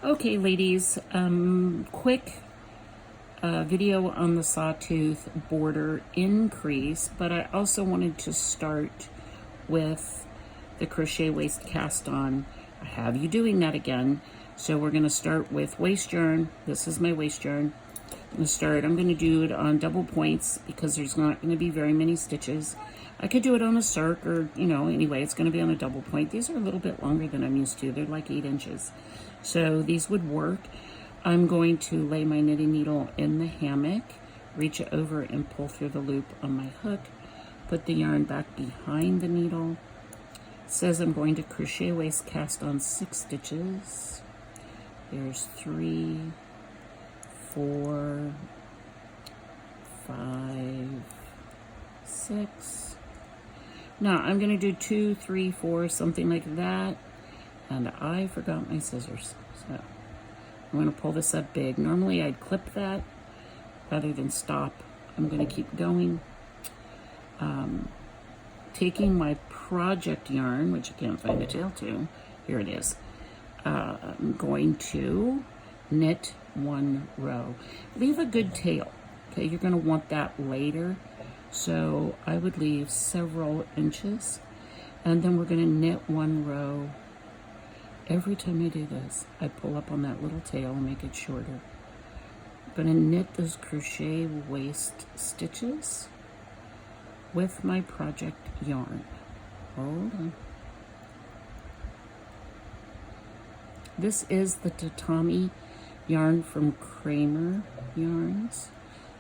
Okay, ladies, quick video on the sawtooth border increase, but I also wanted to start with the crochet waist cast on. I have you doing that again. So we're going to start with waist yarn. This is my waist yarn. I'm going to do it on double points because there's not going to be very many stitches. I could do it on a circ or, anyway, it's going to be on a double point. These are a little bit longer than I'm used to. They're like 8 inches. So these would work. I'm going to lay my knitting needle in the hammock, reach it over and pull through the loop on my hook, put the yarn back behind the needle. It says I'm going to crochet waist cast on 6 stitches. There's 3, 4, 5, 6. Now I'm going to do 2, 3, 4, something like that. And I forgot my scissors. So I'm going to pull this up big. Normally I'd clip that rather than stop. I'm going to keep going. Taking my project yarn, which I can't find the tail to. Here it is. I'm going to knit 1 row. Leave a good tail. Okay, you're going to want that later. So I would leave several inches. And then we're going to knit 1 row. Every time I do this, I pull up on that little tail and make it shorter. I'm going to knit those crochet waist stitches with my project yarn. Hold on. This is the tatami yarn from Kramer Yarns.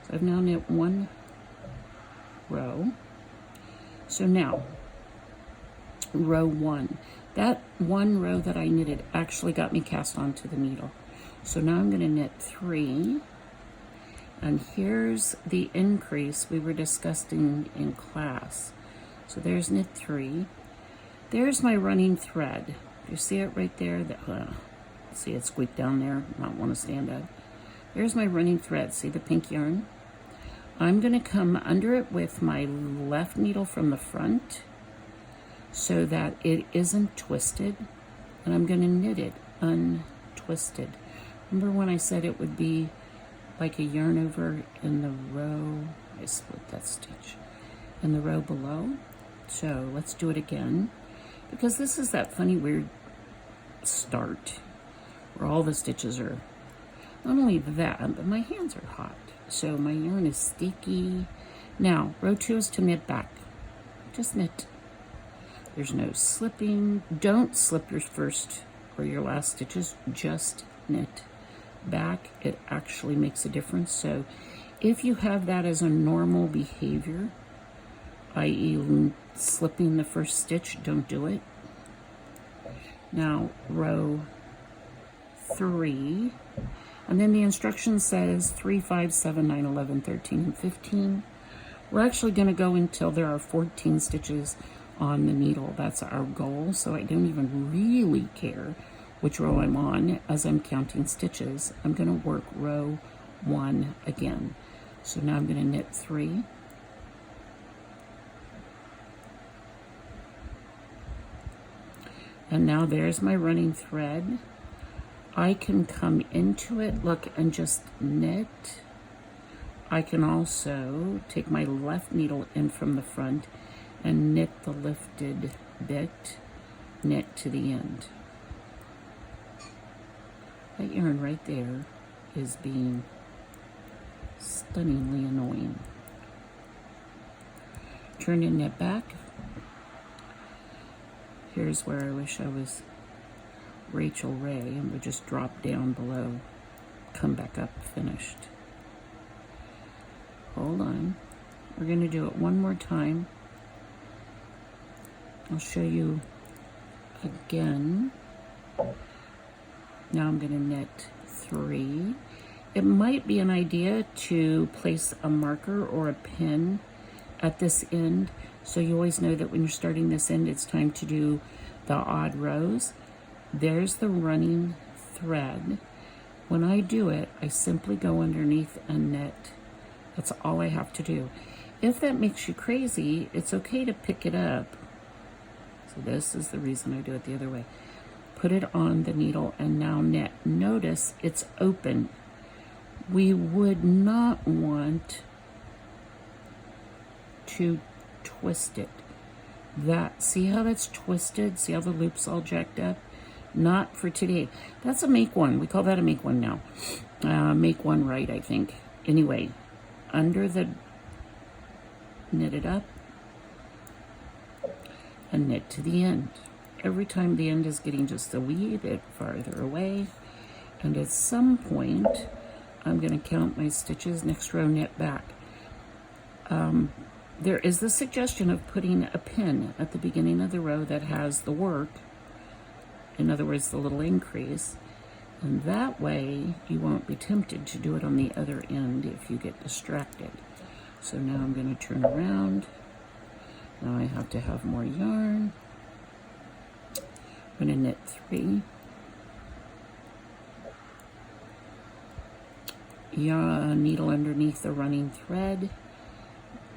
So I've now knit 1 row. So now, row 1. That 1 row that I knitted actually got me cast onto the needle. So now I'm going to knit 3. And here's the increase we were discussing in class. So there's knit 3. There's my running thread. Do you see it right there? See it squeak down there? Not want to stand up. There's my running thread. See the pink yarn? I'm going to come under it with my left needle from the front so that it isn't twisted, and I'm going to knit it untwisted. Remember when I said it would be like a yarn over in the row? I split that stitch in the row below. So let's do it again, because this is that funny weird start where all the stitches are, not only that, but my hands are hot, so my yarn is sticky. Now row 2 is to knit back. Just knit. There's no slipping. Don't slip your first or your last stitches. Just knit back. It actually makes a difference. So if you have that as a normal behavior, i.e. slipping the first stitch, don't do it. Now row 3. And then the instruction says 3, 5, 7, 9, 11, 13, and 15. We're actually going to go until there are 14 stitches on the needle. That's our goal, so I don't even really care which row I'm on as I'm counting stitches. I'm going to work row 1 again. So now I'm going to knit 3. And now there's my running thread. I can come into it, look, and just knit. I can also take my left needle in from the front and knit the lifted bit, knit to the end. That yarn right there is being stunningly annoying. Turn and knit back. Here's where I wish I was Rachel Ray and would just drop down below, come back up, finished. Hold on. We're going to do it one more time. I'll show you again. Now I'm going to knit 3. It might be an idea to place a marker or a pin at this end, so you always know that when you're starting this end, it's time to do the odd rows. There's the running thread. When I do it, I simply go underneath and knit. That's all I have to do. If that makes you crazy, it's okay to pick it up. So this is the reason I do it the other way. put it on the needle, and now knit. Notice it's open. We would not want to twist it. See how that's twisted? See how the loop's all jacked up? Not for today. That's a make one. We call that a make one now. Make one right, I think. Anyway, under the, knit it up and knit to the end. Every time the end is getting just a wee bit farther away, and at some point I'm going to count my stitches, next row knit back. There is the suggestion of putting a pin at the beginning of the row that has the work, in other words the little increase, and that way you won't be tempted to do it on the other end if you get distracted. So now I'm going to turn around. Now I have to have more yarn. I'm going to knit 3. Needle underneath the running thread.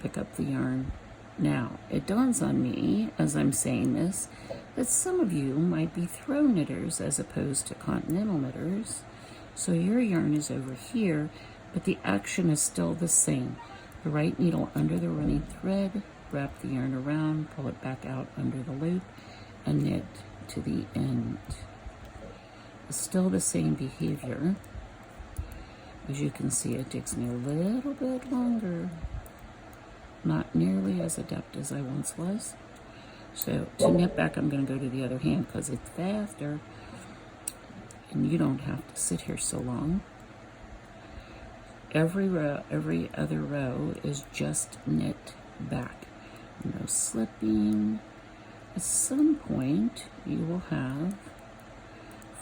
Pick up the yarn. Now, it dawns on me as I'm saying this that some of you might be throw knitters as opposed to continental knitters. So your yarn is over here, but the action is still the same. The right needle under the running thread, wrap the yarn around, pull it back out under the loop, and knit to the end. It's still the same behavior. As you can see, it takes me a little bit longer. Not nearly as adept as I once was. So to knit back, I'm going to go to the other hand because it's faster. And you don't have to sit here so long. Every other row is just knit back. No slipping. At some point, you will have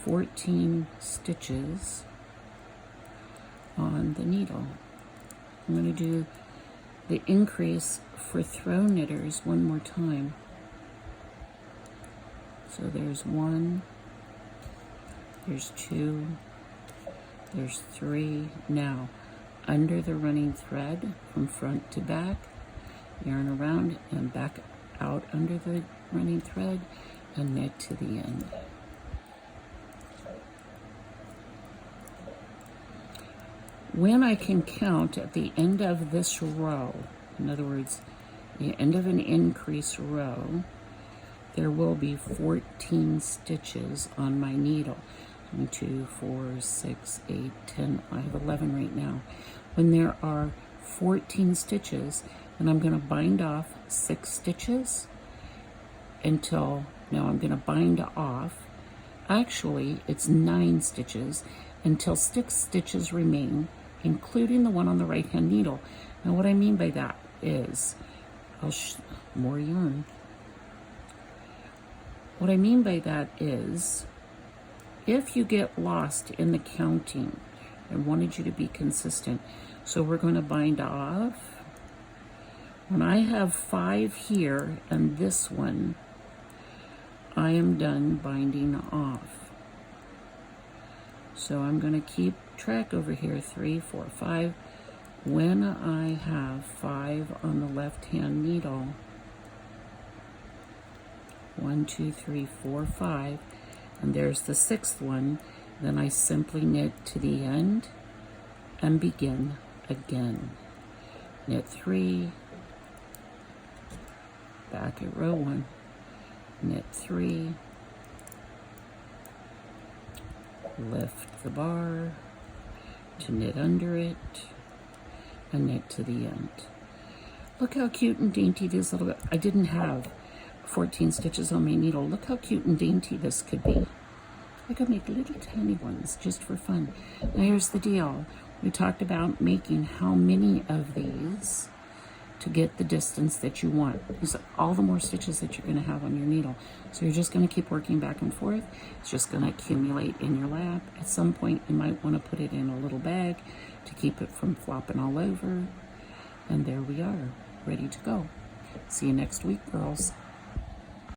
14 stitches on the needle. I'm going to do the increase for throw knitters one more time. So there's 1, there's 2, there's 3. Now, under the running thread from front to back, yarn around and back out under the running thread and knit to the end. When I can count at the end of this row, in other words, the end of an increase row, there will be 14 stitches on my needle. 1, 2, 4, 6, 8, 10, I have 11 right now. When there are 14 stitches, then I'm going to bind off 6 stitches until, now I'm going to bind off, actually it's 9 stitches until 6 stitches remain, including the one on the right hand needle. Now what I mean by that is, more yarn. What I mean by that is, if you get lost in the counting, I wanted you to be consistent. So we're going to bind off. When I have 5 here and this one, I am done binding off. So I'm going to keep track over here, 3, 4, 5. When I have 5 on the left hand needle, 1, 2, 3, 4, 5, and there's the 6th one, then I simply knit to the end and begin again. Knit 3, back at row 1, knit 3, lift the bar to knit under it, and knit to the end. Look how cute and dainty this little, I didn't have 14 stitches on my needle. Look how cute and dainty this could be. I could make little tiny ones just for fun. Now here's the deal. We talked about making how many of these to get the distance that you want. These are all the more stitches that you're going to have on your needle. So you're just going to keep working back and forth. It's just going to accumulate in your lap. At some point you might want to put it in a little bag to keep it from flopping all over. And there we are, ready to go. See you next week, girls.